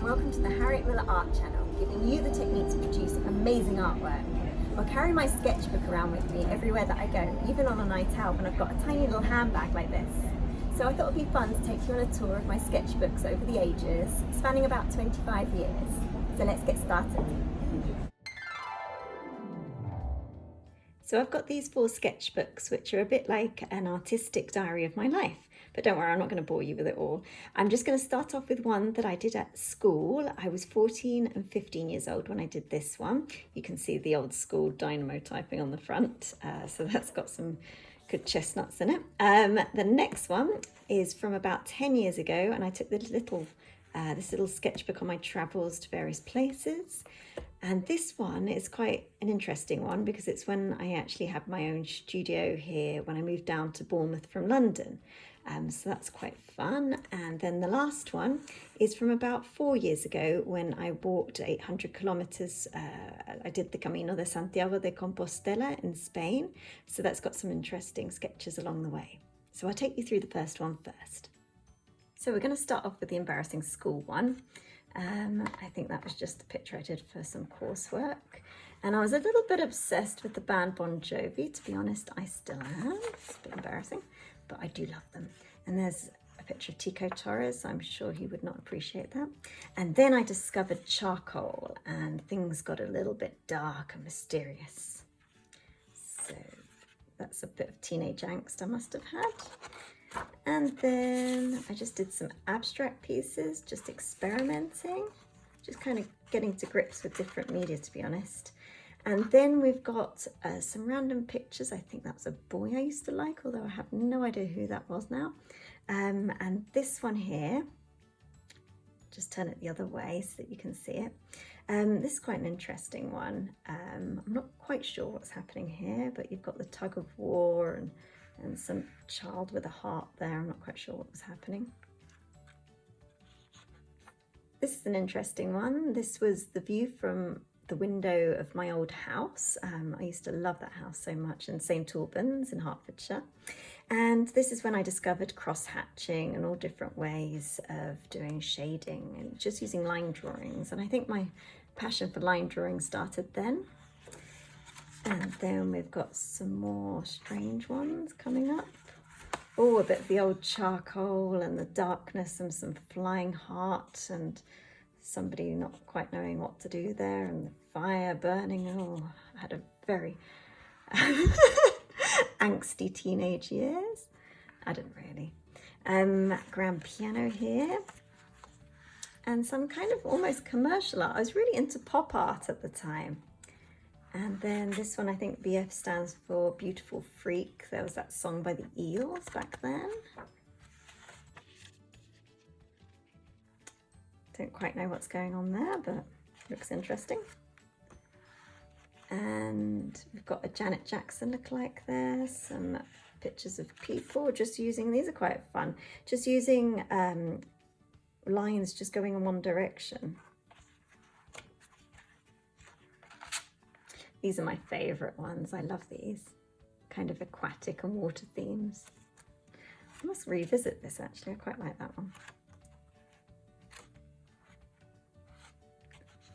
welcome to the Harriet Muller Art Channel, giving you the technique to produce amazing artwork. I'll carry my sketchbook around with me everywhere that I go, even on a night out when I've got a tiny little handbag like this. So I thought it would be fun to take you on a tour of my sketchbooks over the ages, spanning about 25 years. So let's get started. So I've got these 4 sketchbooks, which are a bit like an artistic diary of my life. But don't worry, I'm not going to bore you with it all. I'm just going to start off with one that I did at school. I was 14 and 15 years old when I did this one. You can see the old school dynamo typing on the front. So that's got some good chestnuts in it. The next one is from about 10 years ago, and I took this little sketchbook on my travels to various places. And this one is quite an interesting one because it's when I actually had my own studio here when I moved down to Bournemouth from London. So that's quite fun. And then the last one is from about 4 years ago when I walked 800 kilometers. I did the Camino de Santiago de Compostela in Spain. So that's got some interesting sketches along the way. So I'll take you through the first one first. So we're going to start off with the embarrassing school one. I think that was just a picture I did for some coursework. And I was a little bit obsessed with the band Bon Jovi. To be honest, I still am. It's a bit embarrassing, but I do love them. And there's a picture of Tico Torres. I'm sure he would not appreciate that. And then I discovered charcoal and things got a little bit dark and mysterious. So that's a bit of teenage angst I must have had. And then I just did some abstract pieces, just experimenting, just kind of getting to grips with different media, to be honest. And then we've got some random pictures. I think that was a boy I used to like, although I have no idea who that was now. And this one here, just turn it the other way so that you can see it. This is quite an interesting one. I'm not quite sure what's happening here, but you've got the tug of war and some child with a heart there. I'm not quite sure what was happening. This is an interesting one. This was the view from the window of my old house. I used to love that house so much in St Albans in Hertfordshire. And this is when I discovered cross-hatching and all different ways of doing shading and just using line drawings. And I think my passion for line drawing started then. And then we've got some more strange ones coming up. Oh, a bit of the old charcoal and the darkness and some flying heart and somebody not quite knowing what to do there and the fire burning. Oh, I had a very angsty teenage years. I didn't really. Grand piano here. And some kind of almost commercial art. I was really into pop art at the time. And then this one, I think BF stands for Beautiful Freak. There was that song by the Eels back then. Don't quite know what's going on there, but looks interesting. And we've got a Janet Jackson lookalike there. Some pictures of people just using, these are quite fun, just using lines just going in one direction. These are my favourite ones. I love these. Kind of aquatic and water themes. I must revisit this actually. I quite like that one.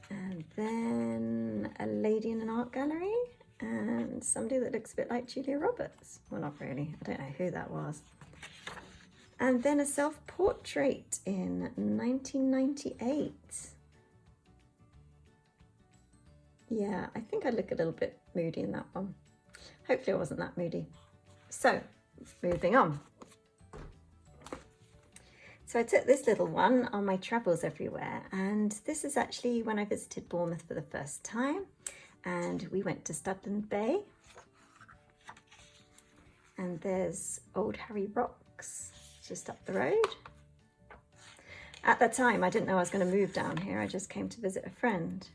And then a lady in an art gallery and somebody that looks a bit like Julia Roberts. Well, not really. I don't know who that was. And then a self-portrait in 1998. Yeah, I think I look a little bit moody in that one. Hopefully I wasn't that moody. So, moving on. So I took this little one on my travels everywhere, and this is actually when I visited Bournemouth for the first time, and we went to Studland Bay. And there's Old Harry Rocks just up the road. At that time, I didn't know I was going to move down here. I just came to visit a friend.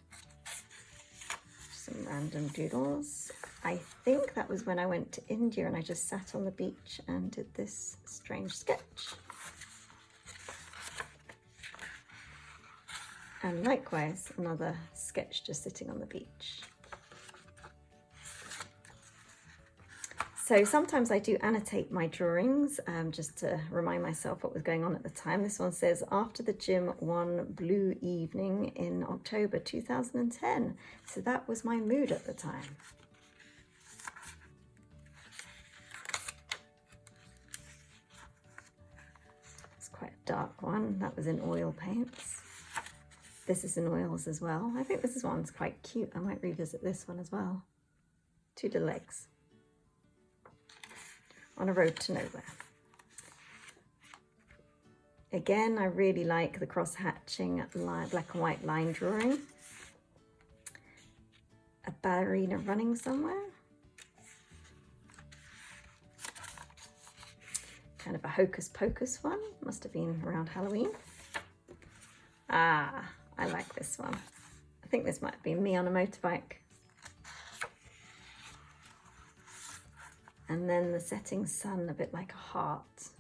Some random doodles. I think that was when I went to India and I just sat on the beach and did this strange sketch. And likewise, another sketch just sitting on the beach. So sometimes I do annotate my drawings just to remind myself what was going on at the time. This one says, after the gym one blue evening in October 2010. So that was my mood at the time. It's quite a dark one. That was in oil paints. This is in oils as well. I think this one's quite cute. I might revisit this one as well. Two little legs. On a road to nowhere. Again, I really like the cross-hatching black and white line drawing. A ballerina running somewhere. Kind of a hocus pocus one. Must have been around Halloween. Ah, I like this one. I think this might be me on a motorbike. And then the setting sun, a bit like a heart.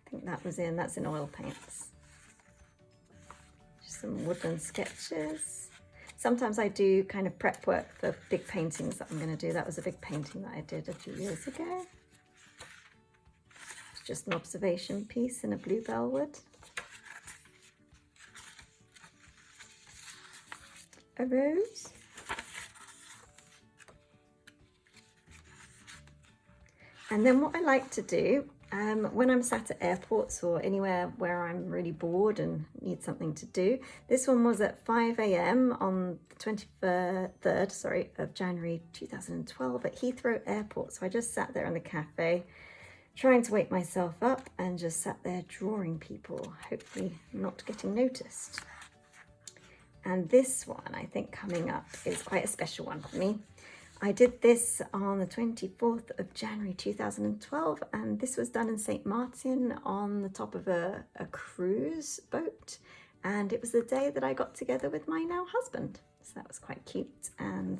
I think that's in oil paints. Just some woodland sketches. Sometimes I do kind of prep work for big paintings that I'm going to do. That was a big painting that I did a few years ago. It's just an observation piece in a bluebell wood. A rose. And then what I like to do when I'm sat at airports or anywhere where I'm really bored and need something to do, this one was at 5 a.m. on the 23rd of January 2012 at Heathrow Airport. So I just sat there in the cafe trying to wake myself up and just sat there drawing people, hopefully not getting noticed. And this one, I think coming up, is quite a special one for me. I did this on the 24th of January 2012, and this was done in St. Martin on the top of a cruise boat. And it was the day that I got together with my now husband. So that was quite cute, and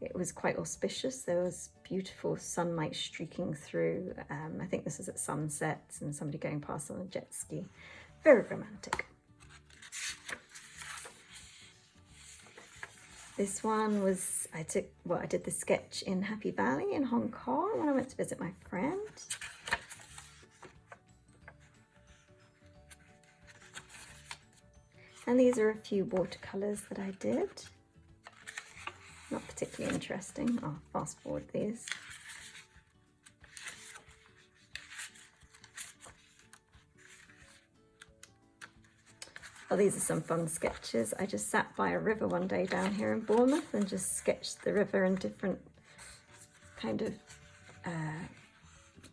it was quite auspicious. There was beautiful sunlight streaking through. I think this was at sunset and somebody going past on a jet ski. Very romantic. This one was, I did the sketch in Happy Valley in Hong Kong when I went to visit my friend. And these are a few watercolors that I did. Not particularly interesting. I'll fast forward these. Oh, these are some fun sketches. I just sat by a river one day down here in Bournemouth and just sketched the river in different kind of,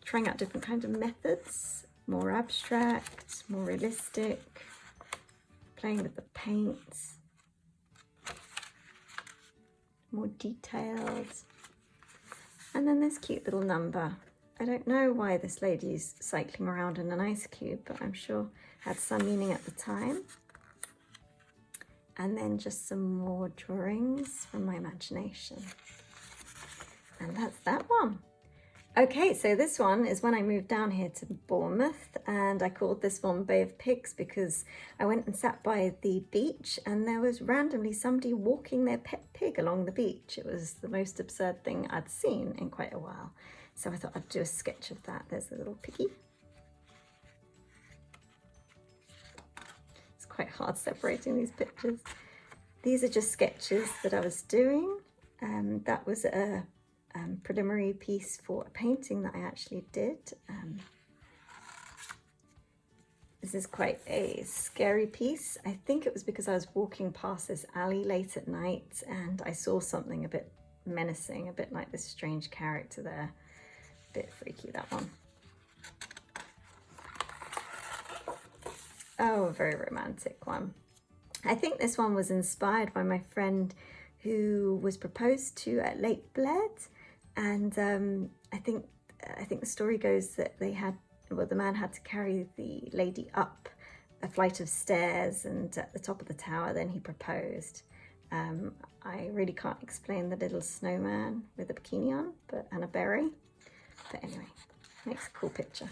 trying out different kinds of methods. More abstract, more realistic, playing with the paints, more detailed. And then this cute little number. I don't know why this lady's cycling around in an ice cube, but I'm sure had some meaning at the time. And then just some more drawings from my imagination. And that's that one. Okay, so this one is when I moved down here to Bournemouth, and I called this one Bay of Pigs because I went and sat by the beach and there was randomly somebody walking their pet pig along the beach. It was the most absurd thing I'd seen in quite a while. So I thought I'd do a sketch of that. There's a little piggy. It's quite hard separating these pictures. These are just sketches that I was doing. That was a preliminary piece for a painting that I actually did. This is quite a scary piece. I think it was because I was walking past this alley late at night and I saw something a bit menacing, a bit like this strange character there. A bit freaky, that one. Oh, a very romantic one. I think this one was inspired by my friend who was proposed to at Lake Bled. And I think the story goes that the man had to carry the lady up a flight of stairs, and at the top of the tower then he proposed. I really can't explain the little snowman with a bikini on and a berry, but anyway, makes a cool picture.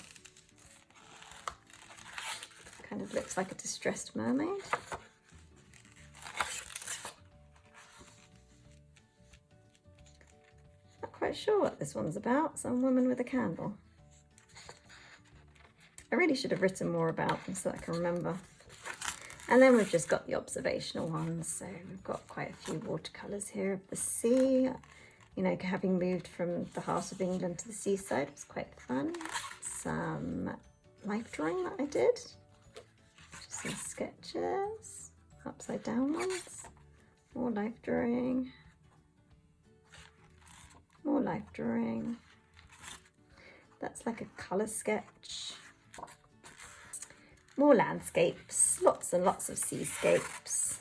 Kind of looks like a distressed mermaid. Not quite quite sure what this one's about. Some woman with a candle. I really should have written more about them so that I can remember. And then we've just got the observational ones. So we've got quite a few watercolours here of the sea. You know, having moved from the heart of England to the seaside was quite fun. Some life drawing that I did. Just some sketches, upside down ones. More life drawing. More life drawing. That's like a colour sketch. More landscapes, lots and lots of seascapes.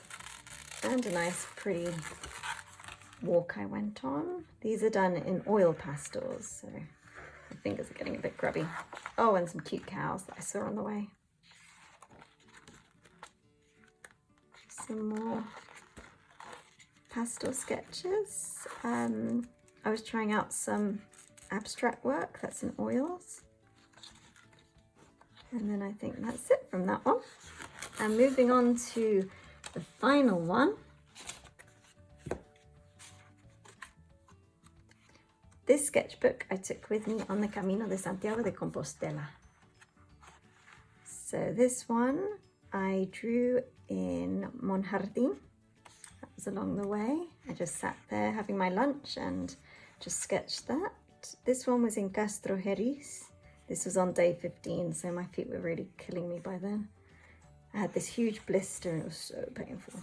And a nice pretty walk I went on. These are done in oil pastels, so my fingers are getting a bit grubby. Oh, and some cute cows that I saw on the way. Some more pastel sketches. I was trying out some abstract work that's in oils. And then I think that's it from that one. And moving on to the final one. This sketchbook I took with me on the Camino de Santiago de Compostela. So this one I drew in Monjardin. That was along the way. I just sat there having my lunch and just sketched that. This one was in Castro Jerez. This was on day 15, so my feet were really killing me by then. I had this huge blister and it was so painful.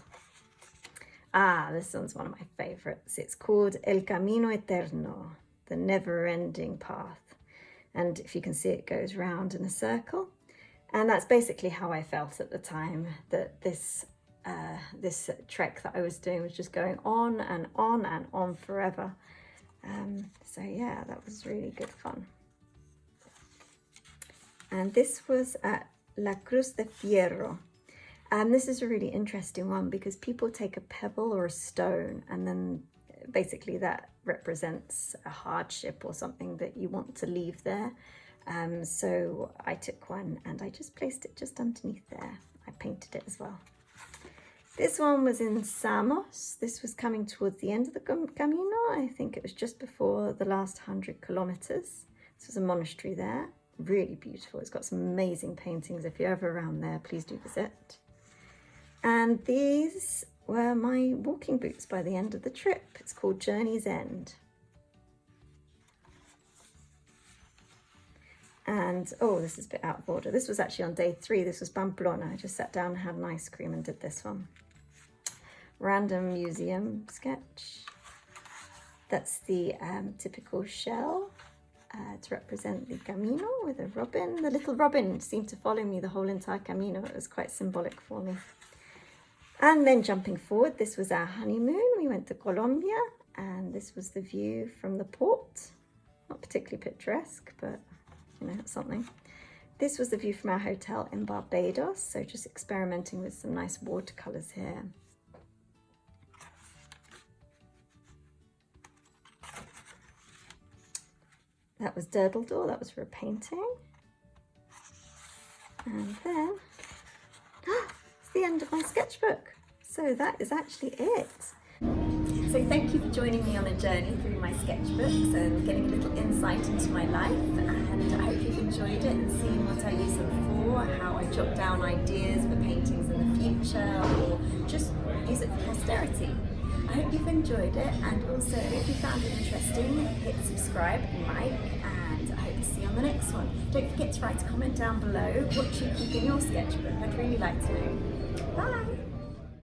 Ah, this one's one of my favorites. It's called El Camino Eterno, the never-ending path. And if you can see, it goes round in a circle. And that's basically how I felt at the time, that this trek that I was doing was just going on and on and on forever. So yeah, that was really good fun. And this was at La Cruz de Fierro. And this is a really interesting one because people take a pebble or a stone and then basically that represents a hardship or something that you want to leave there. So I took one and I just placed it just underneath there. I painted it as well. This one was in Samos. This was coming towards the end of the Camino. I think it was just before the last 100 kilometers. This was a monastery there. Really beautiful. It's got some amazing paintings. If you're ever around there, please do visit. And these were my walking boots by the end of the trip. It's called Journey's End. And oh, this is a bit out of order. This was actually on day 3. This was Pamplona. I just sat down and had an ice cream and did this one. Random museum sketch. That's the typical shell. To represent the Camino with a robin. The little robin seemed to follow me the whole entire Camino. It was quite symbolic for me. And then jumping forward, this was our honeymoon. We went to Colombia and this was the view from the port. Not particularly picturesque, but you know, it's something. This was the view from our hotel in Barbados. So just experimenting with some nice watercolors here. That was Durdledor, that was for a painting. And then, it's the end of my sketchbook. So that is actually it. So thank you for joining me on a journey through my sketchbooks and getting a little insight into my life. And I hope you've enjoyed it and seen what I use them for, how I jot down ideas for paintings in the future, or just use it for posterity. I hope you've enjoyed it, and also if you found it interesting, hit subscribe and like, and I hope to see you on the next one. Don't forget to write a comment down below what you keep in your sketchbook. I'd really like to know. Bye!